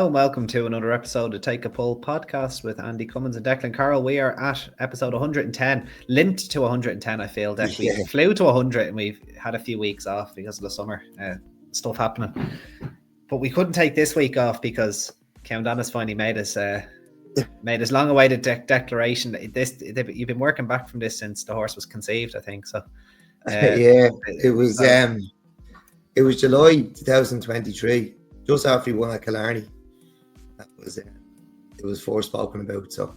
Hello and welcome to another episode of Take a Pull podcast with Andy Cummins and Declan Carroll. We are at episode 110, linked to 110, I feel. Declan, we flew to 100 and we've had a few weeks off because of the summer stuff happening. But we couldn't take this week off because Ceanndanas finally made us long-awaited declaration. You've been working back from this since the horse was conceived, I think. So, it was July 2023. Just after he won at Killarney, it was forespoken about. So,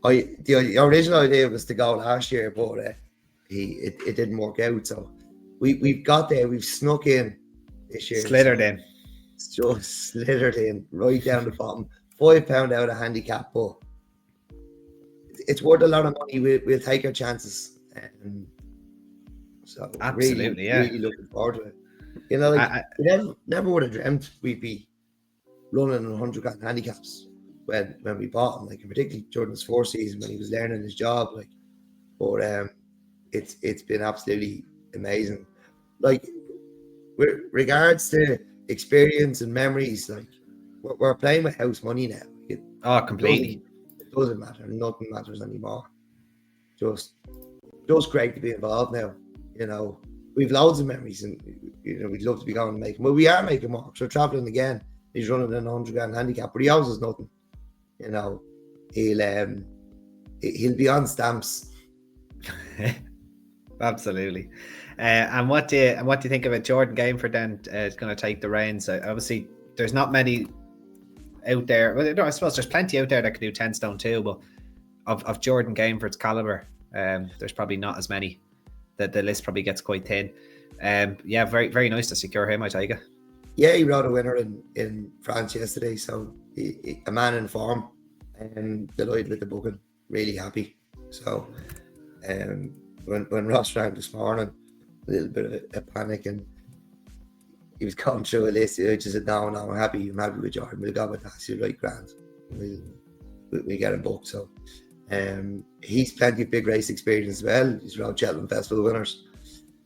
the original idea was to go last year, but it didn't work out. So, we've got there. We've snuck in this year. Slithered in, just slithered in right down the bottom. £5 out of handicap, but it's worth a lot of money. We'll take our chances. So, absolutely, really looking forward to it. You know, we never would have dreamt we'd be running 100 grand handicaps when we bought him, like particularly during his fourth season when he was learning his job. Like, but it's been absolutely amazing. Like, with regards to experience and memories, like we're playing with house money now. Completely. It doesn't matter. Nothing matters anymore. Just great to be involved now. You know. We've loads of memories, and we'd love to be going and making. Well, we are making more. So traveling again. He's running in 100 grand handicap, but he owes us nothing. You know, he'll be on stamps. Absolutely. And what do you think of it? Jordan Gameford then is going to take the reins. Obviously, there's not many out there. Well, no, I suppose there's plenty out there that could do 10 stone too, but of Jordan Gameford's caliber, there's probably not as many. The list probably gets quite thin. Very, very nice to secure him, I take it. Yeah, he rode a winner in France yesterday, so a man in form, and delighted with the booking, really happy. So when Ross rang this morning, a little bit of a panic, and he was going through a list, I just said, no, I'm happy with Jordan, we'll go with that, he's right, grand. We get him booked, so he's plenty of big race experience as well. He's rode Cheltenham Festival winners.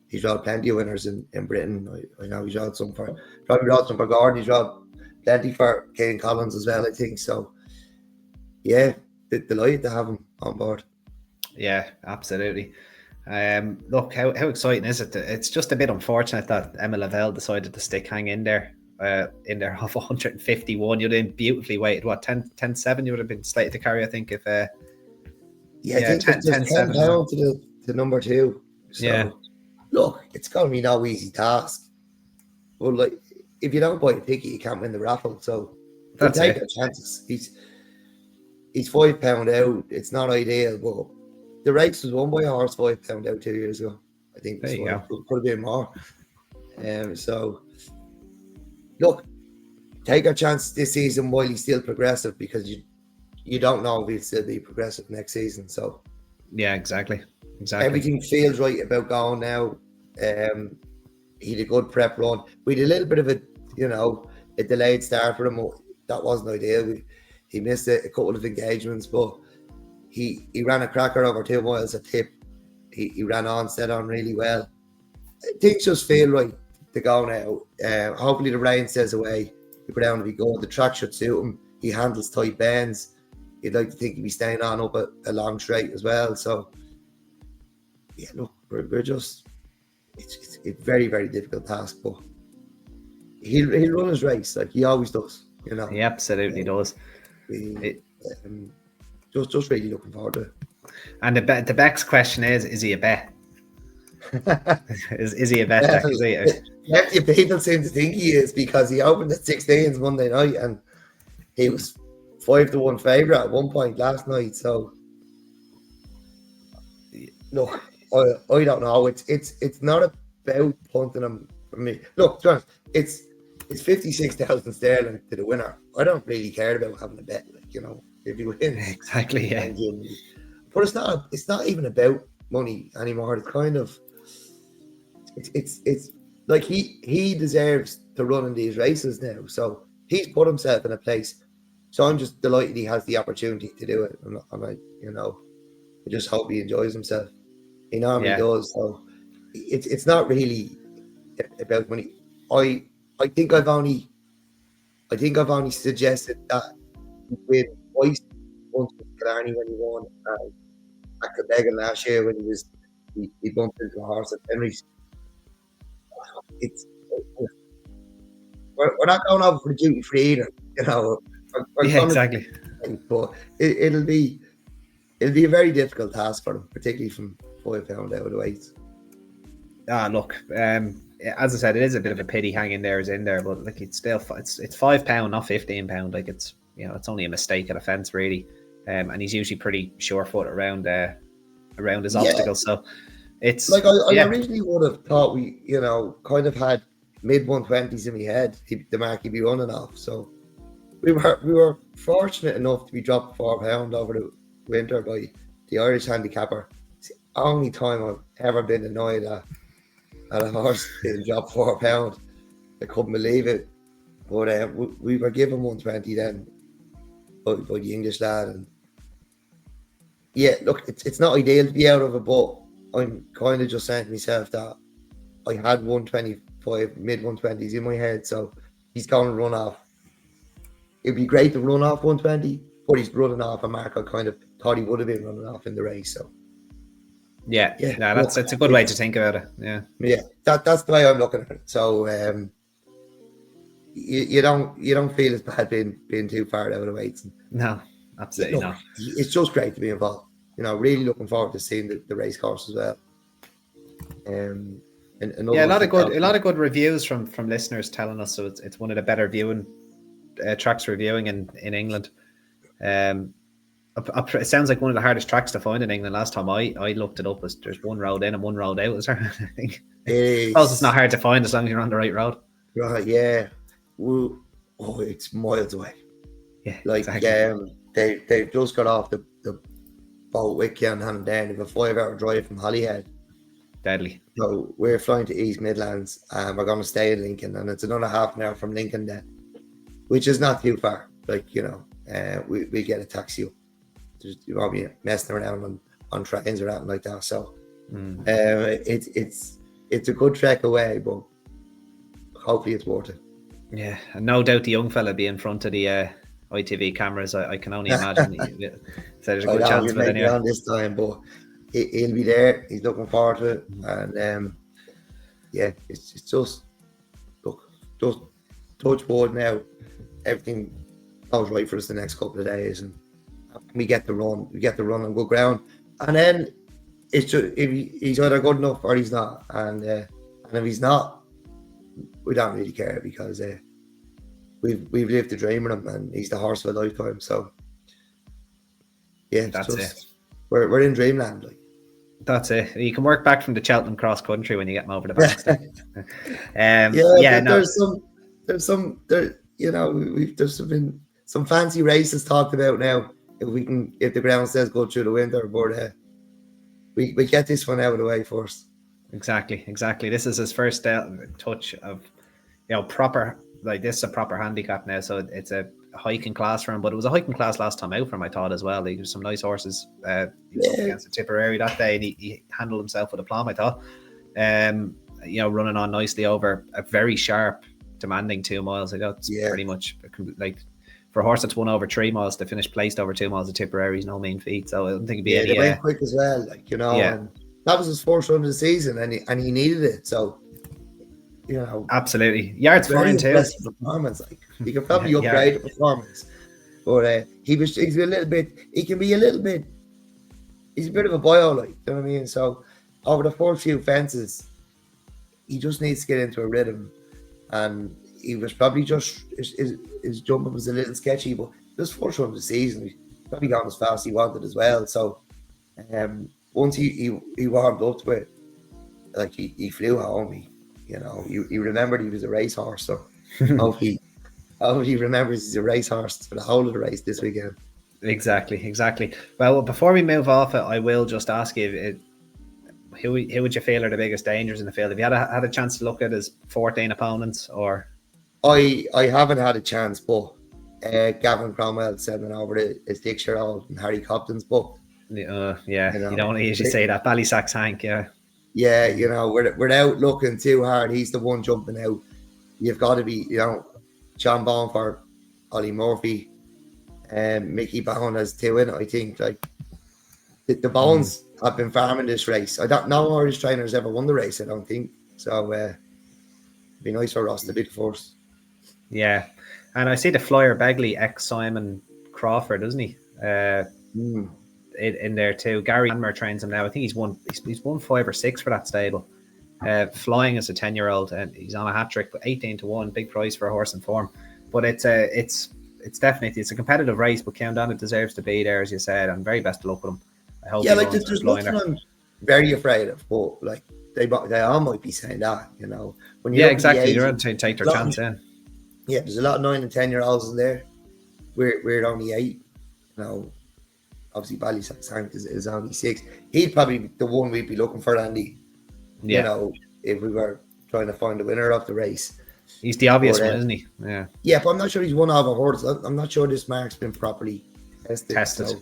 He's rode plenty of winners in Britain. I know he's rode some for Gordon. He's rode plenty for Kane Collins as well, I think. So, yeah, delighted to have him on board. Yeah, absolutely. Look, how exciting is it? It's just a bit unfortunate that Emma Lavelle decided to hang in there of 151. You'd have been beautifully weighted. What, 10-7 you would have been slated to carry, I think, if... I think there's 10 down to the number 2. So, look, it's going to be no easy task. But, like, if you don't buy a ticket, you can't win the raffle. So, we'll take our chances. He's £5 out. It's not ideal, but the race was won by a horse £5 out 2 years ago. I think there you go. Could have been more. So, look, take our chance this season while he's still progressive, because you don't know if he'll still be progressive next season. So yeah, exactly. Everything feels right about going now. He had a good prep run. We had a little bit of a delayed start for him. That wasn't ideal. He missed a couple of engagements, but he ran a cracker over 2 miles a tip. He ran on, set on really well. Things just feel right to go now. Hopefully the rain stays away. The ground will be good. The track should suit him. He handles tight bends. You'd like to think he'd be staying on up a long straight as well. So, yeah, look, we're just... It's a very, very difficult task, but he'll run his race like he always does, you know. He absolutely does. Just really looking forward to it. And the Beck's question is he a bet? is he a bet? Plenty of people seem to think he is, because he opened at 16s Monday night and he was 5-1 favourite at one point last night. So look, I don't know. It's not about punting him for me. Look, John, it's 56,000 sterling to the winner. I don't really care about having a bet, like, you know, if you win. Exactly, yeah. But it's not even about money anymore. It's kind of it's like he deserves to run in these races now. So he's put himself in a place. So I'm just delighted he has the opportunity to do it. And I, you know, I just hope he enjoys himself. He normally does. So it's not really about money. I think I've only I think I've only suggested that he win twice. Once with Killarney when he won, and at Quebec last year when he bumped into a horse at Henry's. It's we're not going over for the duty free either, you know. We're Yeah, exactly. But it'll be a very difficult task for them, particularly from £5 out of the weights. Look, as I said, it is a bit of a pity hanging there is in there, but like it's still it's £5, not £15. Like it's it's only a mistake at a fence really, and he's usually pretty sure-foot around his obstacles. So it's like I originally would have thought we kind of had mid 120s in my head. The mark he'd be running off. So we were fortunate enough to be dropped £4 over the winter by the Irish handicapper. It's the only time I've ever been annoyed at a horse being dropped £4. I couldn't believe it. But we were given 120 then by the English lad. And yeah, look, it's not ideal to be out of it, but I'm kind of just saying to myself that I had 125, mid 120s in my head, so he's going to run off. It'd be great to run off 120, but he's running off a mark I kind of thought he would have been running off in the race. So yeah, that's a good way to think about it. Yeah, that's the way I'm looking at it. So you don't feel as bad being too far out of the weights. No, absolutely not. It's just great to be involved. Really looking forward to seeing the race course as well. And a lot of good reviews from listeners telling us. So it's one of the better viewing tracks reviewing in England. It sounds like one of the hardest tracks to find in England. Last time I looked it up, there's one road in and one road out. Is there? I think. I suppose it's not hard to find as long as you're on the right road. Right? Yeah. It's miles away. Yeah. Like exactly. They've just got off the boat with Ceannndana. They have a 5-hour drive from Holyhead. Deadly. So we're flying to East Midlands and we're going to stay in Lincoln, and it's another half an hour from Lincoln then, which is not too far. Like, we get a taxi up. You won't be messing around on trains or anything like that. So it's a good trek away, but hopefully it's worth it. Yeah, and no doubt the young fella be in front of the ITV cameras. I can only imagine. So there's a good chance of it anyway. On this time, but he'll be there. He's looking forward to it, and it's just touch wood now. Everything goes right for us the next couple of days, and we get the run on good ground, and then it's just if he's either good enough or he's not, and if he's not, we don't really care because we've lived the dream with him, and he's the horse of a lifetime. So yeah, that's it. We're in dreamland, like. That's it. You can work back from the Cheltenham cross country when you get him over the back. There's been some fancy races talked about now. If the ground says go through the winter, but we get this one out of the way first. Exactly. This is his first touch of proper, like this is a proper handicap now. So it's a hiking class for him, but it was a hiking class last time out for him, I thought, as well. There was some nice horses. He was up against the Tipperary that day, and he handled himself with aplomb, I thought. Running on nicely over a very sharp, demanding 2 miles. I thought pretty much like for a horse that's won over 3 miles to finish placed over 2 miles of Tipperary is no mean feat. So I don't think it'd be any. They went quick as well, and that was his first run of the season, and he needed it. So absolutely, yards flying too. Performance, like he could probably upgrade the performance, but he's a little bit. He can be a little bit. He's a bit of a bio, like, you know what I mean. So over the first few fences, he just needs to get into a rhythm, and he was probably just his jumping was a little sketchy, but this first run of the season, he probably gone as fast as he wanted as well. So once he warmed up to it, like he flew home. He remembered he was a racehorse, so hopefully he remembers he's a racehorse for the whole of the race this weekend. Exactly. Well, before we move off it, I will just ask you, who would you feel are the biggest dangers in the field? Have you had a chance to look at his 14 opponents, or? I haven't had a chance, but Gavin Cromwell sending over his Dictionary and Harry Copton's book. You don't usually say that. Ballysack's Hank, we're out looking too hard. He's the one jumping out. You've got to be, John Bone for Ollie Murphy, and Mickey Bone has 2 in it, I think. Like the Bones have been farming this race. I don't know Irish trainers ever won the race, I don't think. So it'd be nice for Ross to be the first. Yeah. And I see the flyer Begley ex Simon Crawford, doesn't he? In there too. Gary Hanmer trains him now. I think he's won 5 or 6 for that stable. Flying as a 10-year-old, and he's on a hat trick, but 18-1, big price for a horse in form. But it's definitely a competitive race, but Ceanndana deserves to be there, as you said, and very best of luck with him. I hope there's nothing I'm very afraid of, but like they all might be saying that, you know. When you exactly, you're to take their chance in. Yeah, there's a lot of 9 and 10-year-olds in there. We're only 8, you know. Obviously, Ballysank is only 6. He'd probably be the one we'd be looking for, Andy. You know, if we were trying to find the winner of the race. He's the obvious one, isn't he? Yeah. Yeah, but I'm not sure he's one of our horses. I'm not sure this mark's been properly tested. So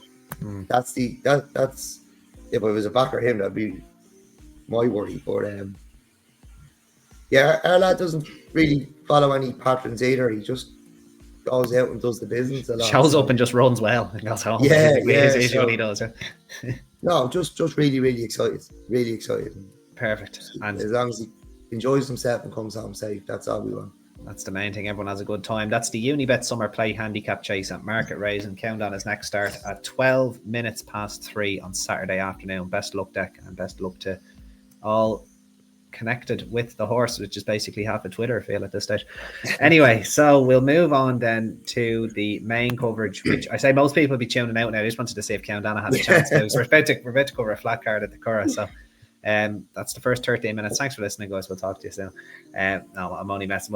that's if I was a backer him, that'd be my worry. But our lad doesn't really follow any patterns either. He just goes out and does the business a lot. Shows up and just runs well and goes home. Is what he does. No, just really, really excited. Really excited. Perfect. And as long as he enjoys himself and comes home safe, that's all we want. That's the main thing. Everyone has a good time. That's the Unibet Summer Play Handicap Chase at Market Rasen. Ceanndanas next start at 12 minutes past 3 on Saturday afternoon. Best luck, Deck, and best luck to all connected with the horse, which is basically half a Twitter feel at this stage. Anyway, so we'll move on then to the main coverage, which I say most people will be tuning out now. I just wanted to see if Ceanndana had a chance to. So we're about to cover a flat card at the Curragh. So that's the first 13 minutes. Thanks for listening, guys. We'll talk to you soon. No, I'm only messing.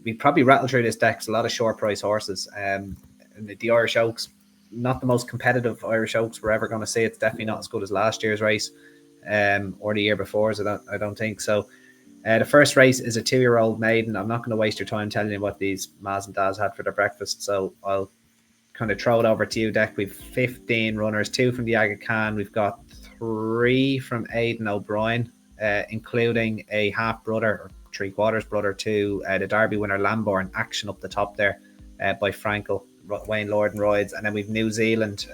We probably rattle through this deck. It's a lot of short price horses. The Irish Oaks, not the most competitive Irish Oaks we're ever going to see. It's definitely not as good as last year's race or the year before's. I don't think so. The first race is a 2-year-old maiden. I'm not going to waste your time telling you what these Mas and Das had for their breakfast, so I'll kind of throw it over to you, Deck. We've 15 runners, 2 from the Aga Khan. We've got 3 from Aidan O'Brien, including a half brother or 3/4 brother to the Derby winner Lambourne. Action up the top there by Frankel, Wayne Lorden rides, and then we've New Zealand,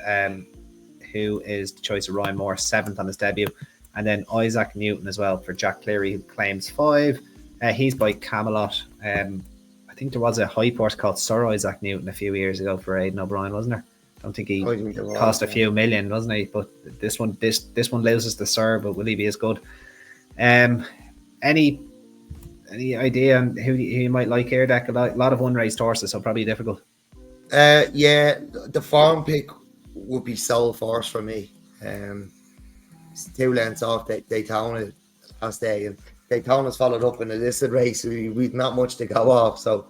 who is the choice of Ryan Moore, 7th on his debut, and then Isaac Newton as well for Jack Cleary, who claims 5. He's by Camelot. I think there was a hype horse called Sir Isaac Newton a few years ago for Aidan O'Brien, wasn't there? I don't think he cost a few million, wasn't he? But this one loses the Sir, but will he be as good? Any idea on who you might like here, Deck? A lot of one-raced horses, so probably difficult. The farm pick would be Soul Force for me. It's 2 lengths off Daytona last day, and Daytona's followed up in a listed race. We've not much to go off, so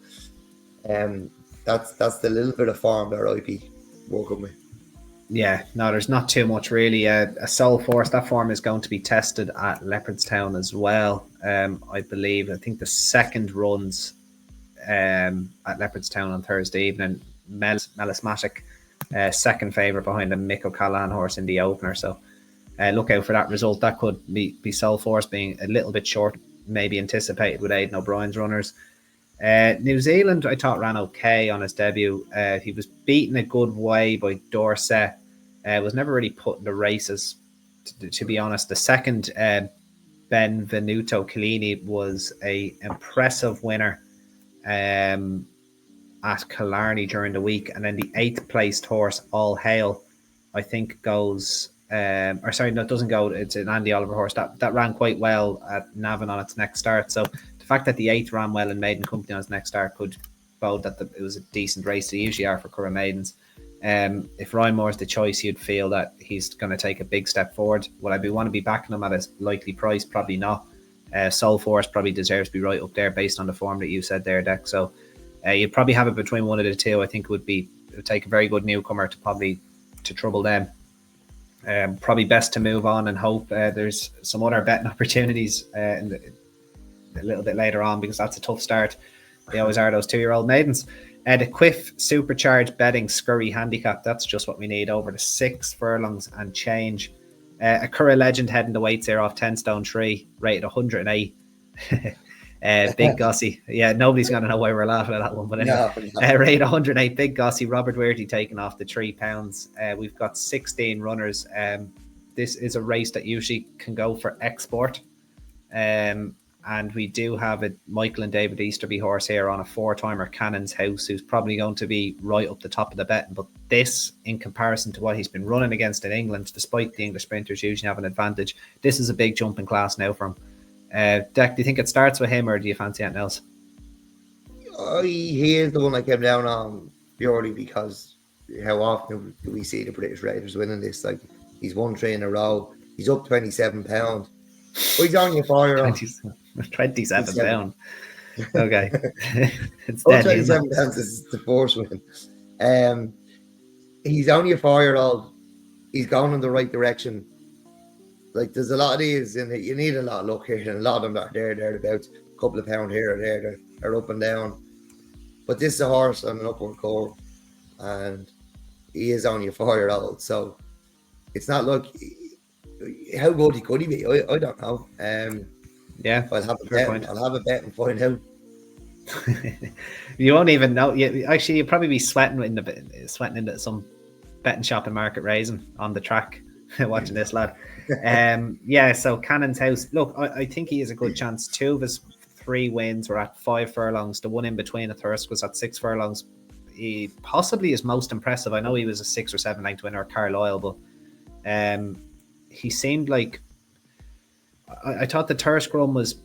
that's the little bit of farm that I'd be working with. Yeah, no, there's not too much really. A Soul Force, that form is going to be tested at Leopardstown as well. I believe. I think the second runs at Leopardstown on Thursday evening. Melismatic, second favourite behind the Mick O'Callaghan horse in the opener. So look out for that result. That could be Soul Force being a little bit short, maybe anticipated with Aidan O'Brien's runners. New Zealand, I thought ran okay on his debut. He was beaten a good way by Dorset. Was never really put in the races, to be honest. The second, Benvenuto Cellini, was a impressive winner at Killarney during the week, and then the 8th placed horse, All Hail, I think goes. It doesn't go. It's an Andy Oliver horse that ran quite well at Navan on its next start. So the fact that the 8th ran well in Maiden Company on its next start could bode that it was a decent race. They usually are for Curragh Maidens. If Ryan Moore's the choice, you'd feel that he's going to take a big step forward. Will I want to be backing him at a likely price? Probably not. Soul Force probably deserves to be right up there based on the form that you said there, Deck. So you'd probably have it between one of the two. I think it would take a very good newcomer to trouble them. Probably best to move on and hope there's some other betting opportunities a little bit later on, because that's a tough start. They always are, those 2-year-old maidens. The Quiff Supercharged Betting Scurry Handicap, that's just what we need, over the 6 furlongs and change. A Curragh legend heading the weights here off 10 stone 3, rated 108. Big Gossy. Yeah, nobody's going to know why we're laughing at that one. But anyway, No. rate 108, Big Gossy, Robert Weirty taking off the £3. We've got 16 runners. This is a race that usually can go for export. And we do have a Michael and David Easterby horse here on a 4-timer, Cannon's House, who's probably going to be right up the top of the betting. But this, in comparison to what he's been running against in England, despite the English sprinters usually have an advantage, this is a big jump in class now for him. Deck, do you think it starts with him, or do you fancy anything else? He is the one I came down on purely because how often do we see the British Raiders winning this? Like, he's won 3 in a row. He's up £27. Well, he's only a 4-year-old. 27 pound. Okay. It's dead, £27 is the first win. He's only a 4-year-old. He's gone in the right direction. Like, there's a lot of these in it. You need a lot of luck here, and a lot of them are thereabouts. A couple of pounds here or there. They're up and down. But this is a horse on an upward curve, and he is only a 4-year-old. So it's not like how good could he be? I don't know. Yeah, I'll have a bet and find out. You won't even know. Actually, you'll probably be sweating into some betting shop in Market Rasen on the track watching this lad. So Cannon's House. Look, I think he has a good chance. 2 of his 3 wins were at 5 furlongs. The one in between at Thirsk was at 6 furlongs. He possibly is most impressive. I know he was a 6 or 7 length winner at Carlisle, but he seemed like I thought the Thirsk run was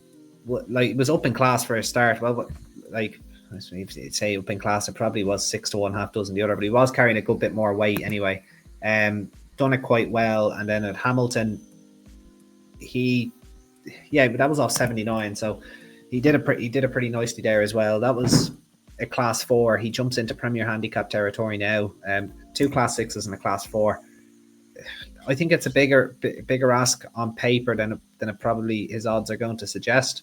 up in class for a start. Well, like say up in class, it probably was 6 to 1, half dozen the other, but he was carrying a good bit more weight anyway. Done it quite well, and then at Hamilton, but that was off 79, so he did it pretty nicely there as well. That was a class 4. He jumps into Premier Handicap territory now. 2 class 6s and a class 4. I think it's a bigger ask on paper than it probably his odds are going to suggest.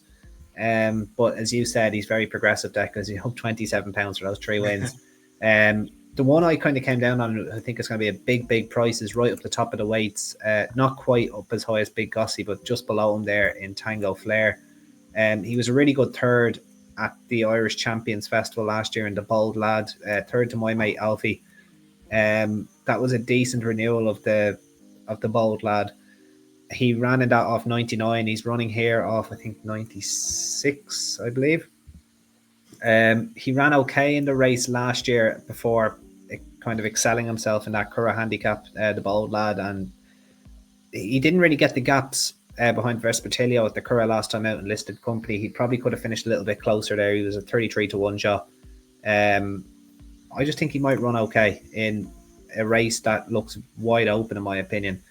But as you said, he's very progressive, Deck, because he hoped £27 for those 3 wins. The one I kind of came down on, I think it's going to be a big price, is right up the top of the weights. Not quite up as high as Big Gossy, but just below him there in Tango Flair. He was a really good third at the Irish Champions Festival last year in the Bold Lad, third to my mate Alfie. That was a decent renewal of the Bold Lad. He ran in that off 99. He's running here off, I think, 96, I believe. He ran okay in the race last year before kind of excelling himself in that Curragh Handicap, the Bold Lad, and he didn't really get the gaps behind Vespertilio at the Curragh last time out in listed company. He probably could have finished a little bit closer there. He was a 33 to 1 shot. I just think he might run okay in a race that looks wide open, in my opinion.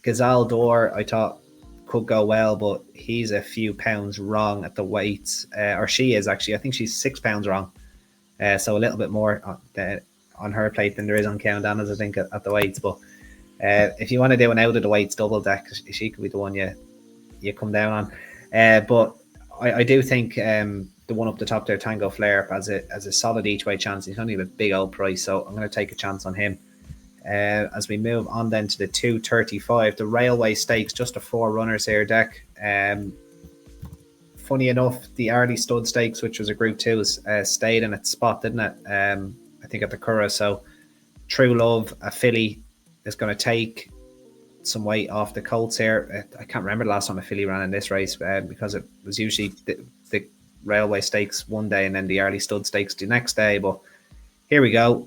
Gazelle Door, I thought, could go well, but he's a few pounds wrong at the weights, or she is actually. I think she's 6 pounds wrong, so a little bit more on her plate than there is on Ceanndanas, I think, at the weights. But if you want to do an out of the weights double, Deck, she could be the one you come down on. But I do think the one up the top there, Tango Flair, has a solid each way chance. He's only a big old price, so I'm going to take a chance on him. As we move on then to the 235, the Railway Stakes, just the 4 runners here, Deck. Funny enough, the Early Stud Stakes, which was a Group 2, stayed in its spot, didn't it? I think at the Curragh. So True Love, a filly, is going to take some weight off the Colts here. I can't remember the last time a filly ran in this race because it was usually the Railway Stakes one day and then the Early Stud Stakes the next day. But here we go.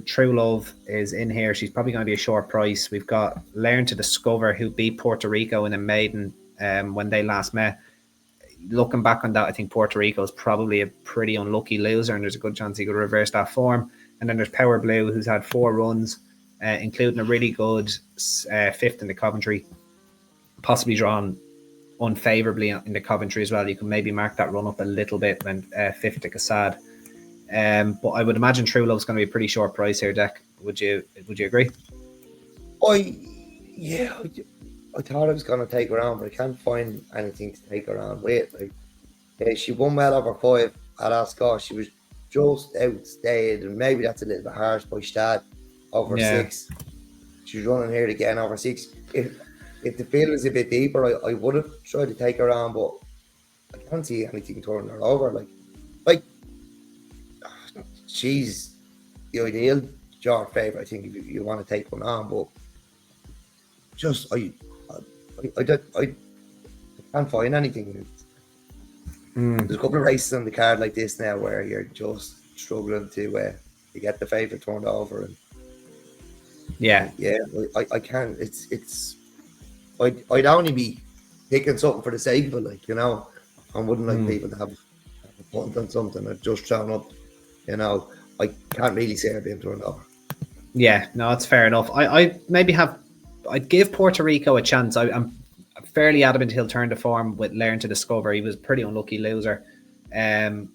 True Love is in here. She's probably going to be a short price. We've got Learn to Discover, who beat Puerto Rico in a maiden when they last met. Looking back on that, I think Puerto Rico is probably a pretty unlucky loser, and there's a good chance he could reverse that form. And then there's Power Blue, who's had 4 runs, including a really good 5th in the Coventry, possibly drawn unfavourably in the Coventry as well. You can maybe mark that run up a little bit when 5th to Cassad. But I would imagine True Love's going to be a pretty short price here, Deck. Would you agree? I thought I was going to take her on, but I can't find anything to take her on with. She won well over 5 at Ascot. She was just outstayed, and maybe that's a little bit harsh by Stad over 6. She's running here again over 6. If the field was a bit deeper, I would have tried to take her on, but can't see anything turning her over. Like she's the ideal jar favourite, I think, if you want to take one on. But just I can't find anything. There's a couple of races on the card like this now where you're just struggling to get the favourite turned over. And I can't. I'd only be picking something for the sake of it, like, you know. I wouldn't like people to have a punt on something I've just shown up, you know. I can't really say it being turned over. Yeah, no, it's fair enough. I'd give Puerto Rico a chance. I'm fairly adamant he'll turn to form with Learn to Discover. He was a pretty unlucky loser. The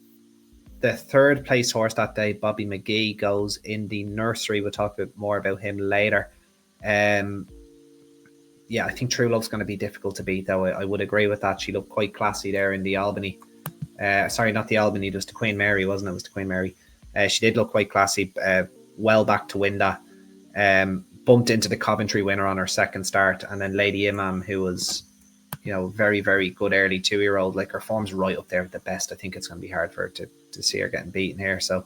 third place horse that day, Bobby McGee, goes in the nursery. We'll talk a bit more about him later. Yeah, I think True Love's going to be difficult to beat, though. I would agree with that. She looked quite classy there in the Albany. Sorry, not the Albany, it was the Queen Mary, wasn't it? It was the Queen Mary. She did look quite classy, well back to win that. Bumped into the Coventry winner on her second start, and then Lady Imam, who was, you know, very, very good early 2-year-old. Like, her form's right up there with the best. I think it's going to be hard for her to see her getting beaten here. So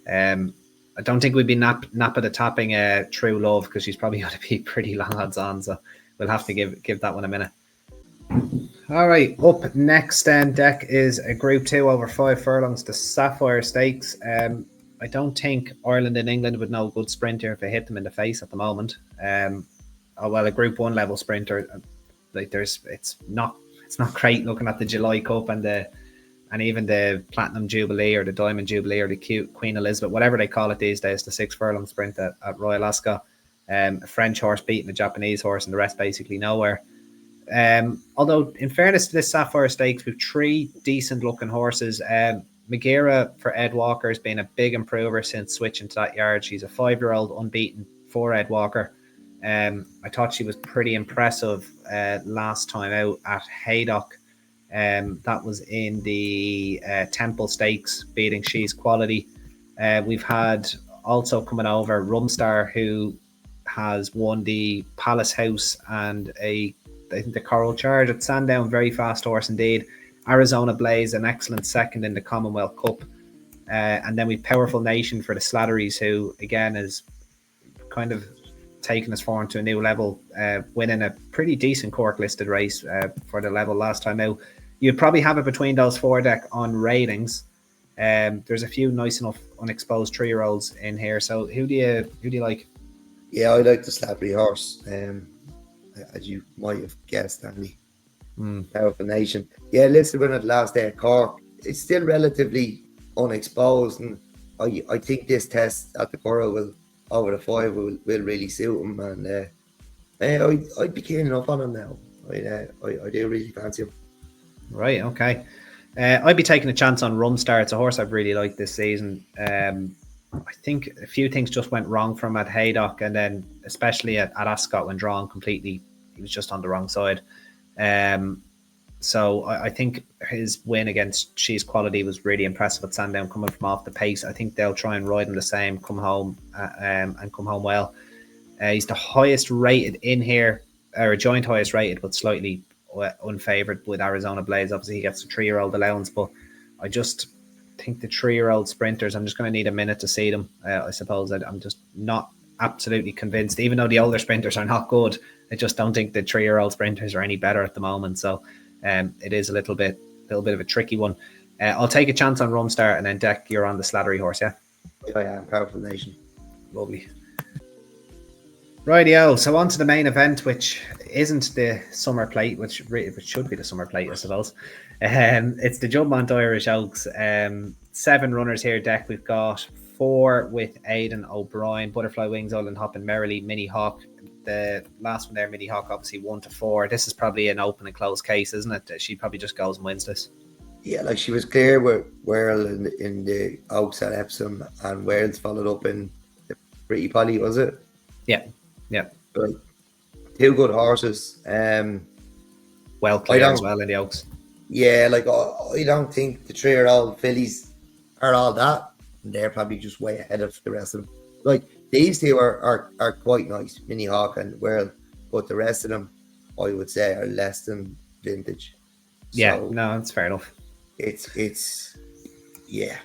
I don't think we'd be nap at the topping True Love, because she's probably going to be pretty long odds on. So we'll have to give that one a minute. All right, up next then, Deck, is a Group 2 over 5 furlongs, the Sapphire Stakes. I don't think Ireland and England would know a good sprinter if it hit them in the face at the moment. A Group 1 level sprinter, like, it's not great looking at the July Cup and even the Platinum Jubilee or the Diamond Jubilee or the Queen Elizabeth, whatever they call it these days, the 6 furlong sprint at Royal Ascot. A French horse beating a Japanese horse, and the rest basically nowhere. Although, in fairness to this Sapphire Stakes, we've 3 decent looking horses. Magira for Ed Walker has been a big improver since switching to that yard. She's a 5-year-old unbeaten for Ed Walker. I thought she was pretty impressive last time out at Haydock. That was in the Temple Stakes, beating She's Quality. We've had also coming over Rumstar, who has won the Palace House and I think the Coral Charge at Sandown. Very fast horse indeed. Arizona Blaze, an excellent second in the Commonwealth Cup. And then we've Powerful Nation for the Slatteries, who again is kind of taking his form to a new level, winning a pretty decent Cork listed race for the level last time out. You'd probably have it between those 4, Deck, on ratings. There's a few nice enough unexposed 3-year-olds in here. So who do you like? Yeah, I like the Slattery horse. As you might have guessed, Andy. Powerful Nation. Yeah, listed when it last day at Cork. It's still relatively unexposed, and I think this test at the Curragh will, over the 5, will really suit him. And I'd be keen enough on him now. I do really fancy him. Right, okay. I'd be taking a chance on Rumstar. It's a horse I've really liked this season. I think a few things just went wrong for him at Haydock, and then especially at Ascot when drawn completely, he was just on the wrong side. So I think his win against She's Quality was really impressive at Sandown, coming from off the pace. I think they'll try and ride him the same, come home and come home well. He's the highest rated in here, or a joint highest rated, but slightly unfavoured with Arizona Blaze. Obviously he gets a 3-year-old allowance, but I just think the 3-year-old sprinters, I'm just going to need a minute to see them. I suppose I'm just not absolutely convinced, even though the older sprinters are not good. I just don't think the 3-year-old sprinters are any better at the moment. So it is a little bit of a tricky one. I'll take a chance on Rumstar, and then Deck, you're on the Slattery horse, yeah? I am. Powerful Nation. Lovely. Rightio, so on to the main event, which isn't the Summer Plate, which should be the Summer Plate, I suppose. It's the Juddmonte Irish Oaks. 7 runners here, Deck. We've got 4 with Aidan O'Brien, Butterfly Wings, Island Hop and Merrily, Mini Hawk. The last one there, Mini Hawk, obviously 1-4. This is probably an open and closed case, isn't it? She probably just goes and wins this. Yeah, like she was clear with Whirl in the Oaks at Epsom, and Wales followed up in the Pretty Polly, was it? Yeah. But 2 good horses. Well clear as well in the Oaks. Yeah, like I don't think the 3-year-old fillies are all that. They're probably just way ahead of the rest of them. Like, these 2 are quite nice, Mini Hawk and Whirl, but the rest of them, I would say, are less than vintage. Yeah, no, that's fair enough. it's yeah,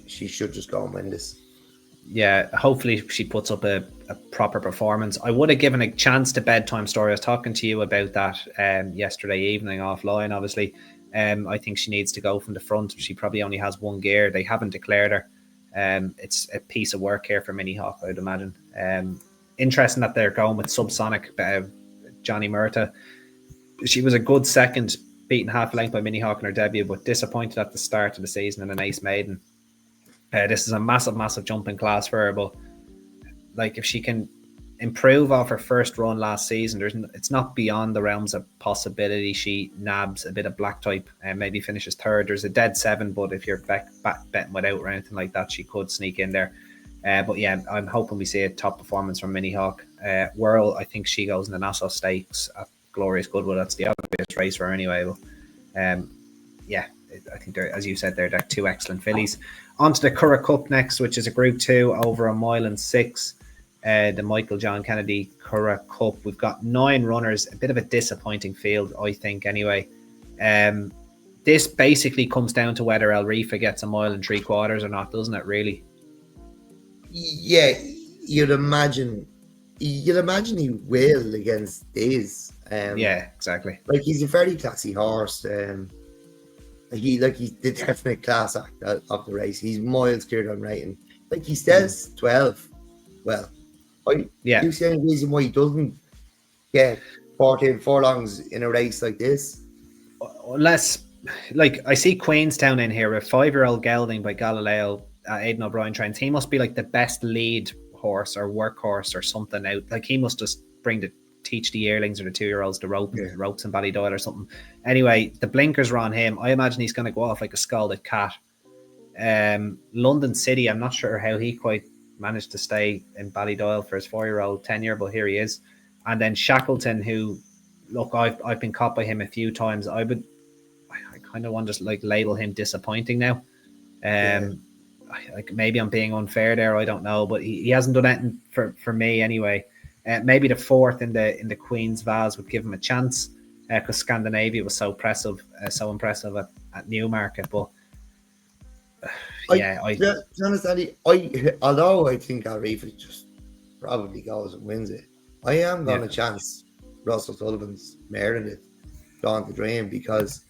she should just go and win this. Yeah, hopefully she puts up a proper performance. I would have given a chance to Bedtime Story. I was talking to you about that yesterday evening offline, obviously. I think she needs to go from the front. She probably only has one gear. They haven't declared her. It's a piece of work here for Mini Hawk, I'd imagine. Interesting that they're going with Subsonic, Johnny Murta. She was a good second, beaten half length by Mini Hawk in her debut, but disappointed at the start of the season in an ace maiden. This is a massive jump in class for her, but like if she can improve off her first run last season, it's not beyond the realms of possibility she nabs a bit of black type and maybe finishes third. There's a dead 7, but if you're betting without or anything like that, she could sneak in there. But yeah, I'm hoping we see a top performance from Mini Hawk. Whirl, I think she goes in the Nassau Stakes at Glorious Goodwood. That's the obvious race for her anyway. But yeah, I think they're, as you said, they're 2 excellent fillies. On to the Curragh Cup next, which is a Group 2 over 1 mile and 6. The Michael John Kennedy Curragh Cup. We've got 9 runners, a bit of a disappointing field, I think, anyway. This basically comes down to whether El Rifa gets 1 mile and 3/4 or not, doesn't it, really? Yeah, you'd imagine he will against these. Yeah, exactly. Like, he's a very classy horse. He's the definite class act of the race. He's miles cleared on rating. Like, he says 12. Well, you see any reason why he doesn't get 14 furlongs in a race like this? Unless, like, I see Queenstown in here, a 5-year-old gelding by Galileo, Aidan O'Brien trains. He must be like the best lead horse or workhorse or something out. Like, he must just teach the yearlings or the 2-year-olds the ropes in Ballydoyle or something. Anyway, the blinkers are on him. I imagine he's going to go off like a scalded cat. London City, I'm not sure how he quite managed to stay in Ballydoyle for his 4-year-old tenure, but here he is. And then Shackleton, who, look, I've been caught by him a few times. I kind of want to like label him disappointing now. Like, maybe I'm being unfair there, I don't know, but he hasn't done anything for me anyway. Maybe the 4th in the Queen's Vase would give him a chance, because Scandinavia was so impressive at Newmarket. But to be honest, Andy, although I think El Rifa just probably goes and wins it, I am going to chance Russell Sullivan's mare in it, Dawn to Dream, because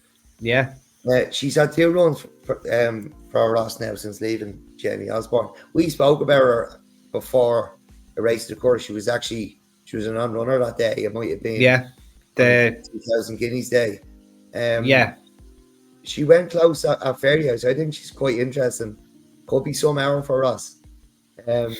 she's had 2 runs for Ross now since leaving Jamie Osborne. We spoke about her before the race of the course. She was a non-runner that day. It might have been the 2,000 guineas day. She went close at Fairyhouse. I think she's quite interesting. Could be some hour for us. I'll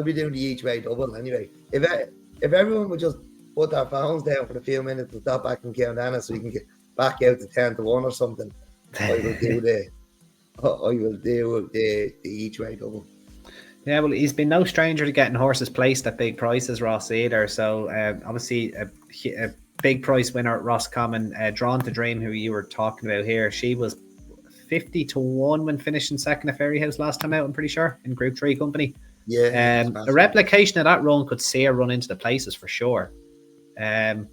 be doing the each way double anyway. If everyone would just put their phones down for a few minutes and stop back in Ceanndana so we can get back out to 10 to 1 or something, I will do the each way double. Yeah, well, he's been no stranger to getting horses placed at big prices, Ross, either. So obviously a big price winner at Roscommon, Drawn to Dream, who you were talking about here. She was 50 to 1 when finishing second at Fairyhouse last time out, I'm pretty sure, in Group 3 company. Yeah. A replication of that run could see her run into the places for sure. I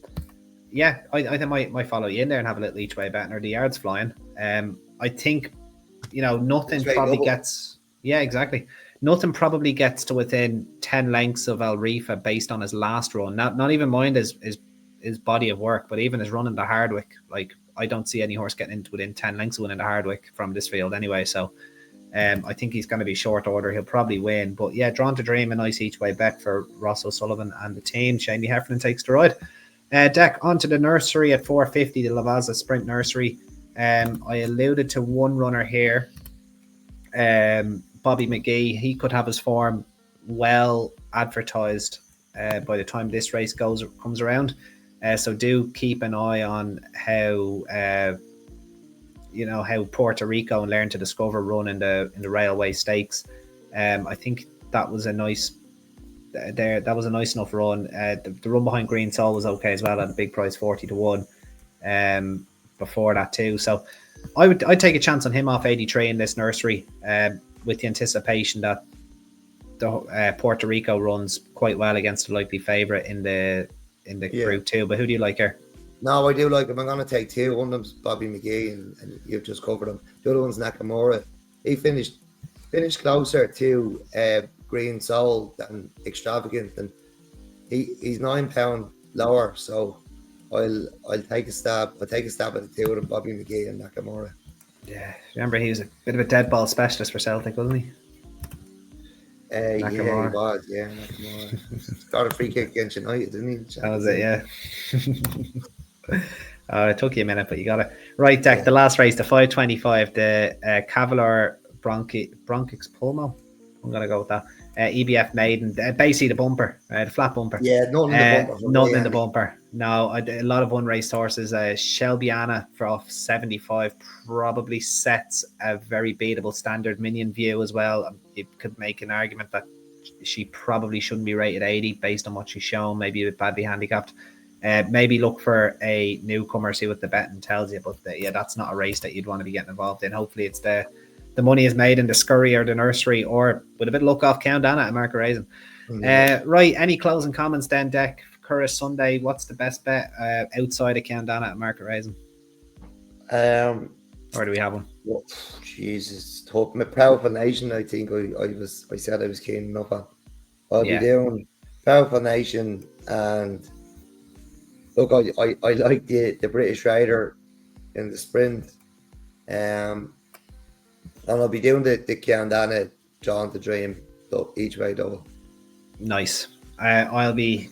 think I might follow you in there and have a little each way bet, or the yards flying. I think, nothing probably gets... Yeah, exactly. Nothing probably gets to within 10 lengths of El Rifa based on his last run. Not even mind his body of work, but even his run in the Hardwick. Like, I don't see any horse getting into within 10 lengths of winning the Hardwick from this field anyway. So I think he's going to be short order. He'll probably win. But yeah, Drawn to Dream, a nice each way bet for Ross O'Sullivan and the team. Shamey Heffernan takes the ride. Deck onto the nursery at 450, the Lavazza Sprint Nursery. I alluded to one runner here. Bobby McGee, he could have his form well advertised by the time this race comes around. So do keep an eye on how Puerto Rico and Learn to Discover run in the Railway Stakes. I think that was a nice enough run. The run behind Green Soul was okay as well at a big price, 40 to 1. Before that too. So I'd take a chance on him off 83 in this nursery, with the anticipation that the Puerto Rico runs quite well against a likely favourite in the Group 2. But who do you like here? No, I do like him. I'm going to take two. One of them's Bobby McGee, and you've just covered him. The other one's Nakamura. He finished closer to Green Soul than Extravagant, and he's £9 lower. So I'll take a stab. I'll take a stab at the two of them, Bobby McGee and Nakamura. Yeah, remember he was a bit of a dead ball specialist for Celtic, wasn't he? Yeah, he was. Yeah, Nakamura got a free kick against United, didn't he? That was it. Yeah. It took you a minute, but you got it right. Deck, the last race, the 5:25, the Cavalier Bronchix Pulmo. I'm gonna go with that. EBF Maiden, basically the bumper, the flat bumper. Yeah, nothing in the bumper. Nothing in the bumper. No, a lot of unraced horses. Ceannndana for off 75 probably sets a very beatable standard minion view as well. You could make an argument that she probably shouldn't be rated 80 based on what she's shown, maybe a bit badly handicapped. Maybe look for a newcomer, see what the betting tells you. But that's not a race that you'd want to be getting involved in. Hopefully it's the money is made in the Scurry or the Nursery, or with a bit of luck off Ceanndana at Market Rasen. Right, any closing comments then, Deck? Curragh Sunday, what's the best bet outside of Ceanndana at Market Rasen? Or do we have one? Well, Jesus, tough. My Powerful Nation, I think I said I was keen enough on. I'll be doing Powerful Nation, and look, I like the British Rider in the sprint. And I'll be doing the Ceanndana John the Dream each way double. Nice. I'll be.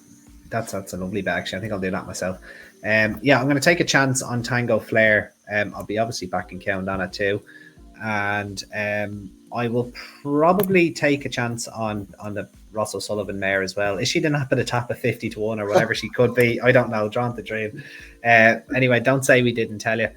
That's a lovely bet, actually. I think I'll do that myself. I'm going to take a chance on Tango Flair. I'll be obviously back in Ceanndana too, and I will probably take a chance on the Ross O'Sullivan mare as well. Is she the nap at the top of 50-1 or whatever she could be? I don't know. John the Dream. Anyway, don't say we didn't tell you.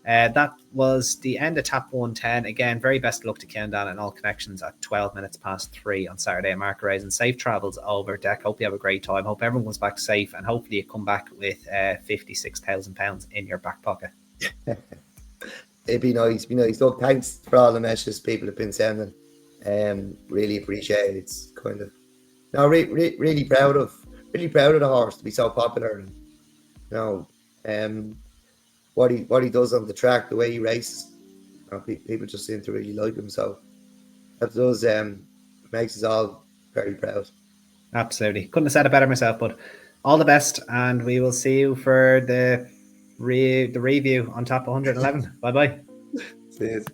That was the end of Tap 110. Again, very best of luck to Ceanndana and all connections at 12 minutes past 3 on Saturday at Market Rasen. Safe travels over, Deck. Hope you have a great time. Hope everyone comes back safe, and hopefully you come back with £56,000 in your back pocket. It'd be nice. So thanks for all the messages people have been sending. Really appreciate it. It's kind of really proud of the horse to be so popular. And what he does on the track, the way he races, people just seem to really like him. So that does makes us all very proud. Absolutely, couldn't have said it better myself. But all the best, and we will see you for the review on Top 111. Bye bye. See you.